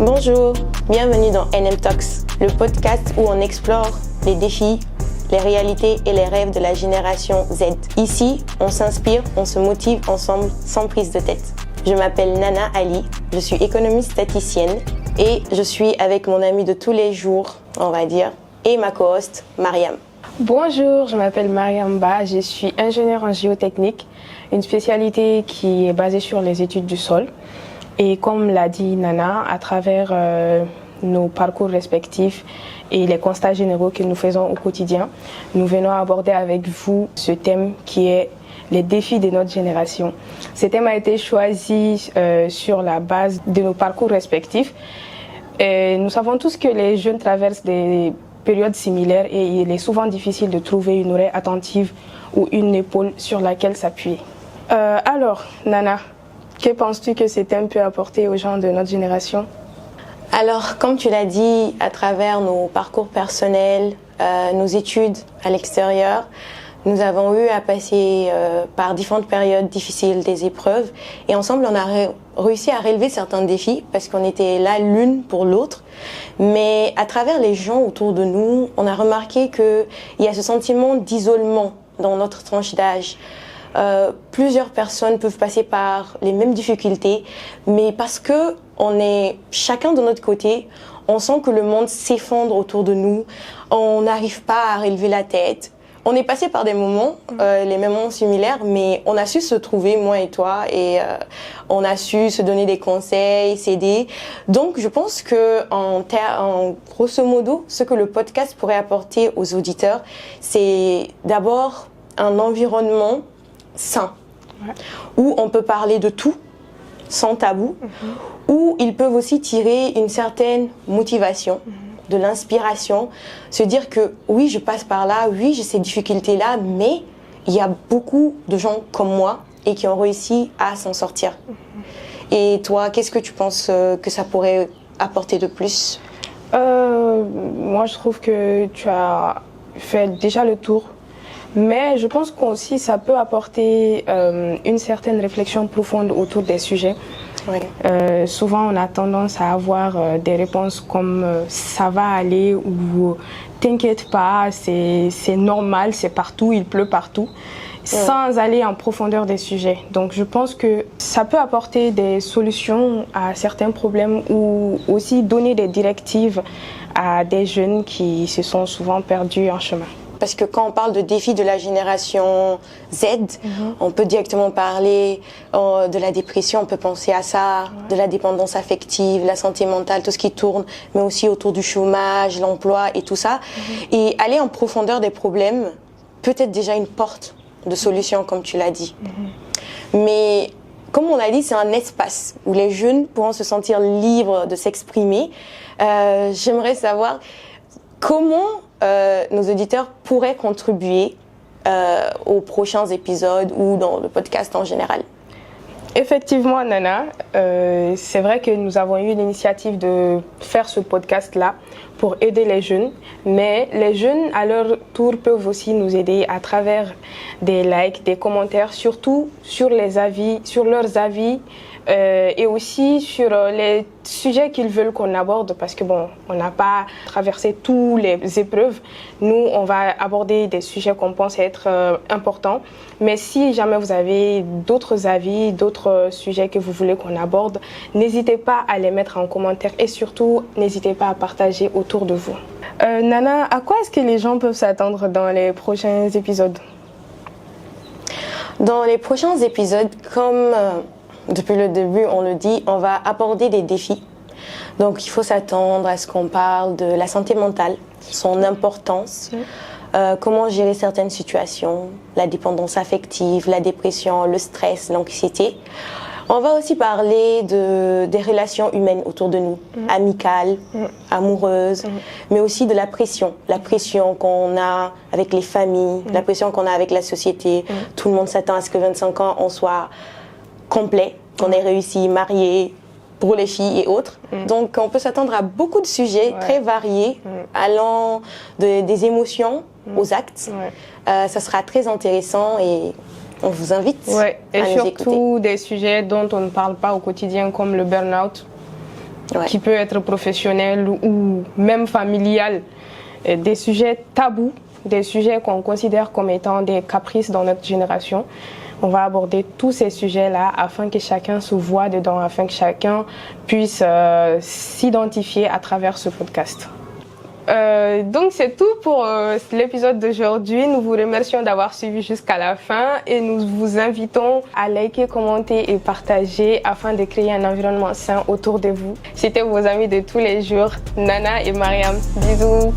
Bonjour, bienvenue dans NM Talks, le podcast où on explore les défis, les réalités et les rêves de la génération Z. Ici, on s'inspire, on se motive ensemble sans prise de tête. Je m'appelle Nana Ali, je suis économiste statisticienne et je suis avec mon amie de tous les jours, on va dire, et ma co-host Mariam. Bonjour, je m'appelle Mariam Ba, je suis ingénieure en géotechnique, une spécialité qui est basée sur les études du sol. Et comme l'a dit Nana, à travers nos parcours respectifs et les constats généraux que nous faisons au quotidien, nous venons aborder avec vous ce thème qui est les défis de notre génération. Ce thème a été choisi sur la base de nos parcours respectifs. Et nous savons tous que les jeunes traversent des périodes similaires et il est souvent difficile de trouver une oreille attentive ou une épaule sur laquelle s'appuyer. Alors, Nana, que penses-tu que ce thème peut apporter aux gens de notre génération? Alors, comme tu l'as dit, à travers nos parcours personnels, nos études à l'extérieur, nous avons eu à passer par différentes périodes difficiles, des épreuves, et ensemble on a réussi à relever certains défis parce qu'on était là l'une pour l'autre. Mais à travers les gens autour de nous, on a remarqué qu'il y a ce sentiment d'isolement dans notre tranche d'âge. Plusieurs personnes peuvent passer par les mêmes difficultés, mais parce que on est chacun de notre côté, on sent que le monde s'effondre autour de nous, on n'arrive pas à relever la tête. On est passé par des moments, les mêmes moments similaires, mais on a su se trouver, moi et toi, et on a su se donner des conseils, s'aider. Donc, je pense que en grosso modo, ce que le podcast pourrait apporter aux auditeurs, c'est d'abord un environnement sain, où on peut parler de tout, sans tabou, où ils peuvent aussi tirer une certaine motivation, de l'inspiration, se dire que oui, je passe par là, oui, j'ai ces difficultés-là, mais il y a beaucoup de gens comme moi et qui ont réussi à s'en sortir. Et toi, qu'est-ce que tu penses que ça pourrait apporter de plus? Moi, je trouve que tu as fait déjà le tour. Mais je pense qu'aussi ça peut apporter une certaine réflexion profonde autour des sujets. Oui. Souvent on a tendance à avoir des réponses comme ça va aller ou t'inquiète pas, c'est normal, c'est partout, il pleut partout, sans aller en profondeur des sujets. Donc je pense que ça peut apporter des solutions à certains problèmes ou aussi donner des directives à des jeunes qui se sont souvent perdus en chemin. Parce que quand on parle de défis de la génération Z, on peut directement parler de la dépression, on peut penser à ça, de la dépendance affective, la santé mentale, tout ce qui tourne, mais aussi autour du chômage, l'emploi et tout ça. Et aller en profondeur des problèmes peut être déjà une porte de solution, comme tu l'as dit. Mais comme on l'a dit, c'est un espace où les jeunes pourront se sentir libres de s'exprimer. J'aimerais savoir comment nos auditeurs pourraient contribuer aux prochains épisodes ou dans le podcast en général. Effectivement, Nana, c'est vrai que nous avons eu l'initiative de faire ce podcast-là pour aider les jeunes, mais les jeunes, à leur tour, peuvent aussi nous aider à travers des likes, des commentaires, surtout sur les avis, sur leurs avis, et aussi sur les sujets qu'ils veulent qu'on aborde, parce que bon, on n'a pas traversé toutes les épreuves. Nous, on va aborder des sujets qu'on pense être importants, mais si jamais vous avez d'autres avis, d'autres sujets que vous voulez qu'on aborde, n'hésitez pas à les mettre en commentaire et surtout, n'hésitez pas à partager autour de vous. Nana, à quoi est-ce que les gens peuvent s'attendre dans les prochains épisodes? Dans les prochains épisodes, comme depuis le début, on le dit, on va aborder des défis. Donc, il faut s'attendre à ce qu'on parle de la santé mentale, son importance, comment gérer certaines situations, la dépendance affective, la dépression, le stress, l'anxiété. On va aussi parler des relations humaines autour de nous, amicales, amoureuses, mais aussi de la pression qu'on a avec les familles, la pression qu'on a avec la société. Tout le monde s'attend à ce que 25 ans, on soit complet, qu'on ait réussi, marié, pour les filles et autres. Donc on peut s'attendre à beaucoup de sujets très variés, allant des émotions aux actes. Ça sera très intéressant et on vous invite à nous écouter. Et surtout des sujets dont on ne parle pas au quotidien comme le burn-out. qui peut être professionnel ou même familial, des sujets tabous, des sujets qu'on considère comme étant des caprices dans notre génération. On va aborder tous ces sujets-là afin que chacun se voie dedans, afin que chacun puisse s'identifier à travers ce podcast. Donc c'est tout pour l'épisode d'aujourd'hui. Nous vous remercions d'avoir suivi jusqu'à la fin et nous vous invitons à liker, commenter et partager afin de créer un environnement sain autour de vous. C'était vos amis de tous les jours, Nana et Mariam. Bisous.